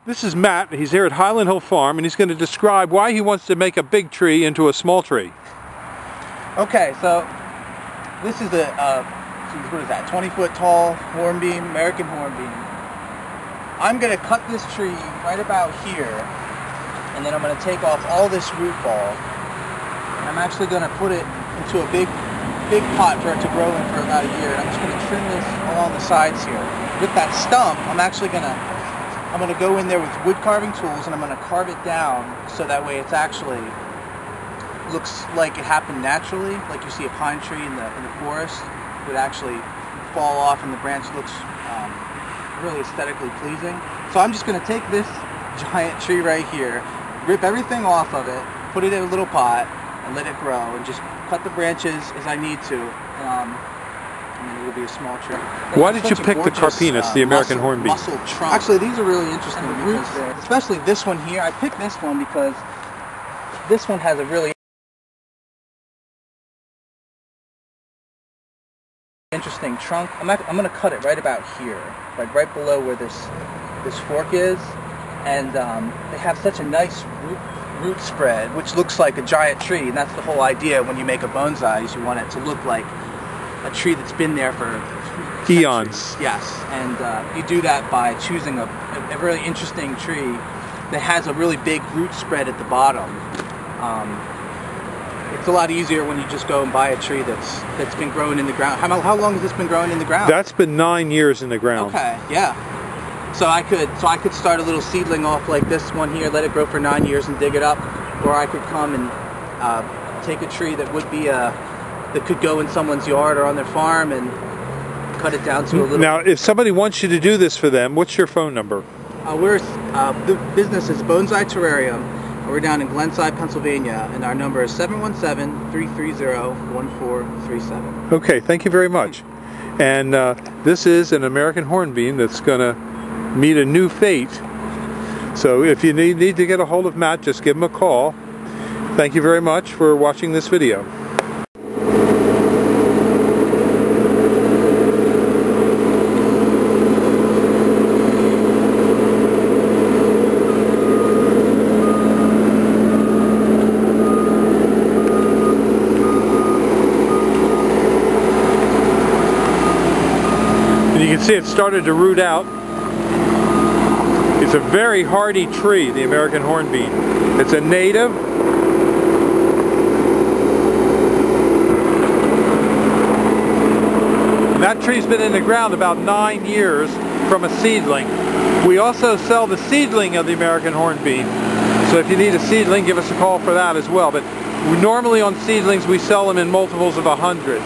This is Matt. He's here at Highland Hill Farm, and he's going to describe why he wants to make a big tree into a small tree. Okay, so this is a, what is that, 20-foot tall hornbeam, American hornbeam. I'm going to cut this tree right about here, and then I'm going to take off all this root ball, and I'm actually going to put it into a big pot for it to grow in for about a year. And I'm just going to trim this along the sides here. With that stump, I'm going to go in there with wood carving tools, and I'm going to carve it down so that way it's actually looks like it happened naturally, like you see a pine tree in the forest would actually fall off and the branch looks really aesthetically pleasing. So I'm just going to take this giant tree right here, rip everything off of it, put it in a little pot, and let it grow, and just cut the branches as I need to. And then it will be a small tree. Why did you pick the Carpinus, the American hornbeam? Muscle trunk. Actually, these are really interesting because especially this one here. I picked this one because this one has a really interesting trunk. I'm going to cut it right about here, like right below where this fork is, and they have such a nice root spread, which looks like a giant tree, and that's the whole idea when you make a bonsai, is you want it to look like a tree that's been there for eons. Yes, and you do that by choosing a really interesting tree that has a really big root spread at the bottom. It's a lot easier when you just go and buy a tree that's been growing in the ground. How long has this been growing in the ground? That's been 9 years in the ground. Okay, yeah. So I could start a little seedling off like this one here, let it grow for 9 years and dig it up, or I could come and take a tree that would be that could go in someone's yard or on their farm and cut it down to a little. Now, if somebody wants you to do this for them, what's your phone number? The business is Bonsai Terrarium. We're down in Glenside, Pennsylvania, and our number is 717-330-1437. Okay, thank you very much. And this is an American hornbeam that's going to meet a new fate. So if you need to get a hold of Matt, just give him a call. Thank you very much for watching this video. You can see it started to root out. It's a very hardy tree, the American hornbeam. It's a native. And that tree's been in the ground about 9 years from a seedling. We also sell the seedling of the American hornbeam. So if you need a seedling, give us a call for that as well. But normally on seedlings we sell them in multiples of 100.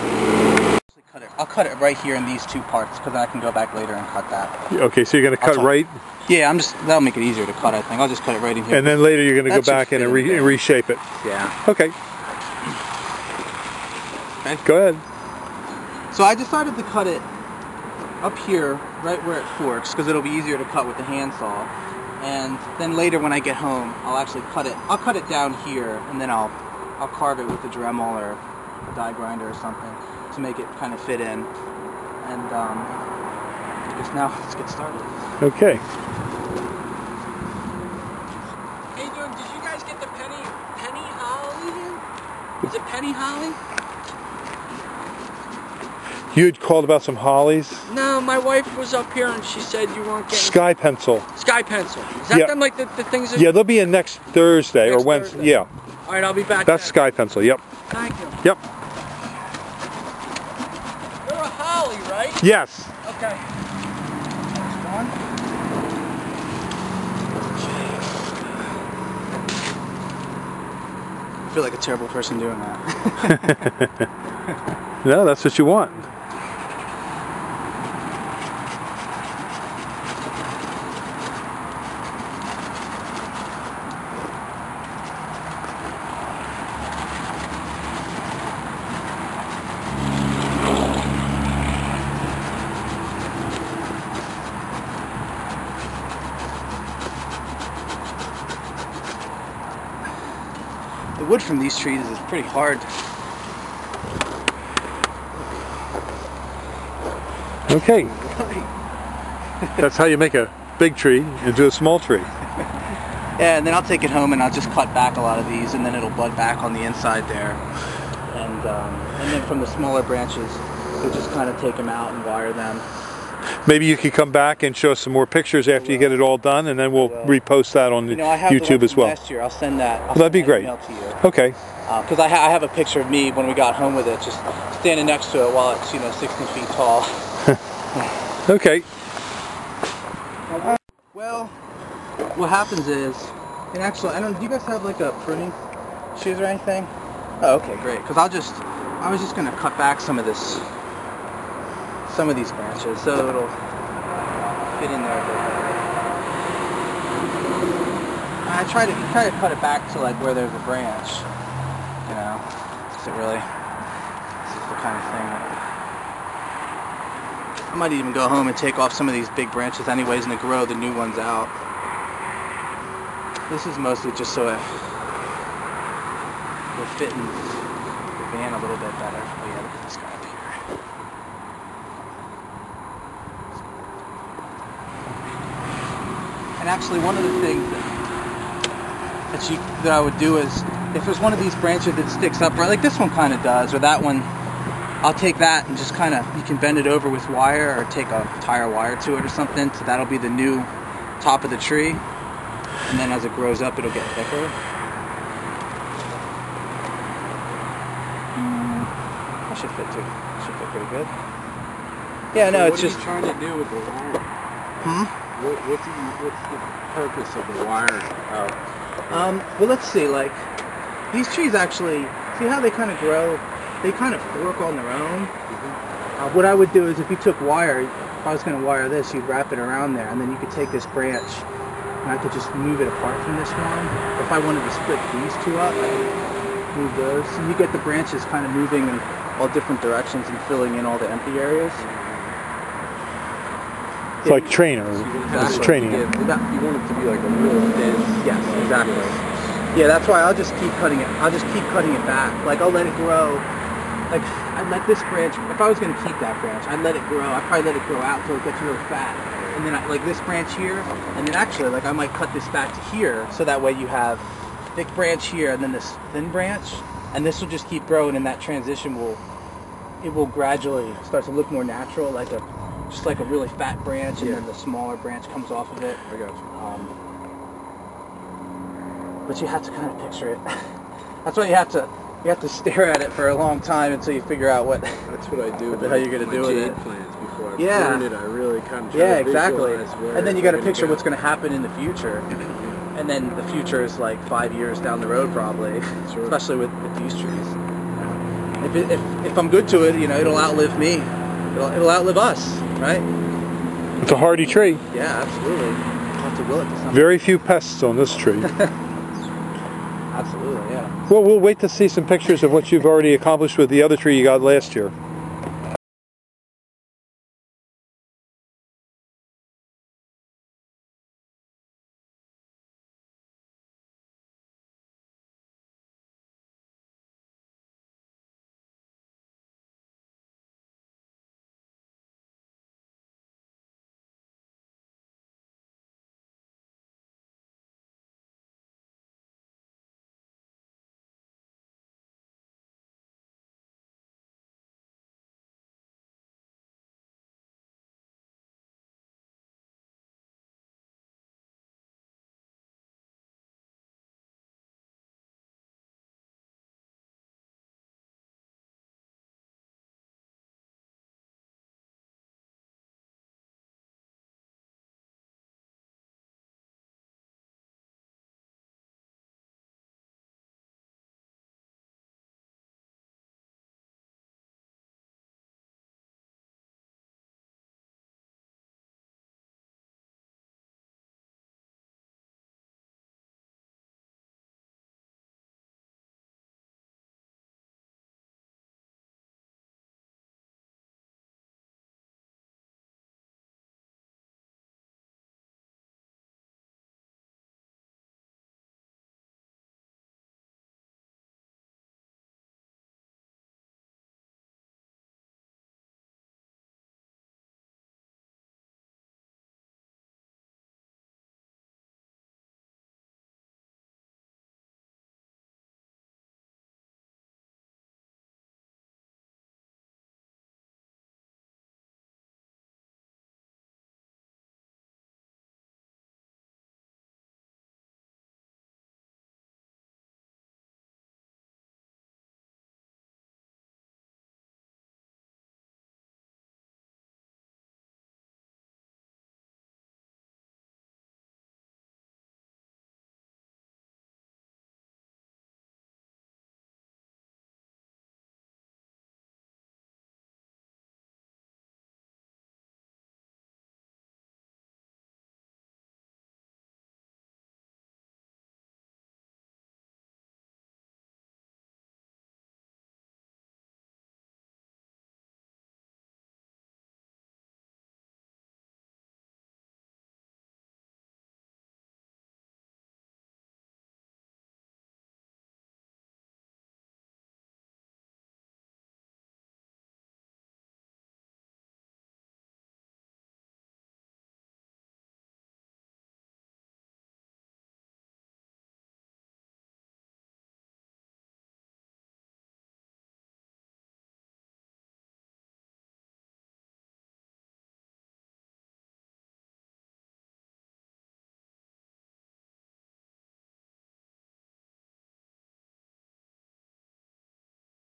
I'll cut it right here in these two parts because I can go back later and cut that. Okay, so you're going to cut right? Yeah, that'll make it easier to cut, I think. I'll just cut it right in here. And then later you're going to go back in and reshape it. Yeah. Okay. Go ahead. So I decided to cut it up here, right where it forks, because it'll be easier to cut with the handsaw. And then later when I get home, I'll actually cut it. I'll cut it down here, and then I'll carve it with a Dremel or a die grinder or something to make it kind of fit in. And I guess now let's get started. Okay. Hey dude, did you guys get the penny holly here? Is it penny holly? You had called about some hollies? No, my wife was up here and she said you weren't getting... Sky pencil. Sky pencil. Is that them, like the things that... Yeah, they'll be in next Thursday or Wednesday. Thursday. Yeah. Alright, I'll be back. That's Sky pencil, yep. Thank you. Yep. They're a holly, right? Yes. Okay. I feel like a terrible person doing that. No, that's what you want. The wood from these trees is pretty hard. Okay. That's how you make a big tree into a small tree. Yeah, and then I'll take it home and I'll just cut back a lot of these, and then it'll bud back on the inside there. And then from the smaller branches, we'll just kind of take them out and wire them. Maybe you could come back and show us some more pictures after you get it all done, and then we'll repost that on YouTube as well. Last year, I'll send that. Well, that'd be great. Email to you. Okay. Because I have a picture of me when we got home with it, just standing next to it while it's 16 feet tall. Okay. Well, what happens is, and actually, do you guys have like a pruning shears or anything? Oh, okay, great. Because I was just gonna cut back some of these branches so it'll fit in there a bit better. I try to cut it back to like where there's a branch, Is it really? This is the kind of thing that I might even go home and take off some of these big branches anyways and to grow the new ones out. This is mostly just so it will fit in the van a little bit better. Oh yeah, look at this guy up here. And actually, one of the things that I would do is, if there's one of these branches that sticks up, right, like this one kind of does, or that one, I'll take that and just kind of, you can bend it over with wire or take a tire wire to it or something, so that'll be the new top of the tree. And then as it grows up, it'll get thicker. That should fit too. Should fit pretty good. Yeah, no, it's just. What are you trying to do with the wire? What's the purpose of the wire? Well, let's see. Like these trees actually, see how they kind of grow? They kind of fork on their own. What I would do is, if you took wire, if I was going to wire this, you'd wrap it around there, and then you could take this branch. And I could just move it apart from this one. If I wanted to split these two up, I could move those. So you get the branches kind of moving in all different directions and filling in all the empty areas. It's like trainer. It's training. You want it to be like a real thin. Yes, exactly. Yeah, that's why I'll just keep cutting it. I'll just keep cutting it back. Like I'll let it grow. Like I'd let this branch. If I was going to keep that branch, I'd let it grow. I'd probably let it grow out until it gets really fat. And then like this branch here, and then actually like I might cut this back to here, so that way you have thick branch here and then this thin branch, and this will just keep growing, and that transition will gradually start to look more natural, like just like a really fat branch, and then the smaller branch comes off of it. I got you. But you have to kind of picture it. That's why you have to stare at it for a long time until you figure out what. That's what I do. How you're gonna do with it. Plans before I prune it, I really kind of try to exactly. visualize where and then you got to picture what's going to happen in the future. And then the future is like 5 years down the road probably, especially with these trees. If I'm good to it, it'll outlive me. It'll outlive us, right? It's a hardy tree. Yeah, absolutely. I'll have to will it to something. Very few pests on this tree. Absolutely, yeah. Well, we'll wait to see some pictures of what you've already accomplished with the other tree you got last year.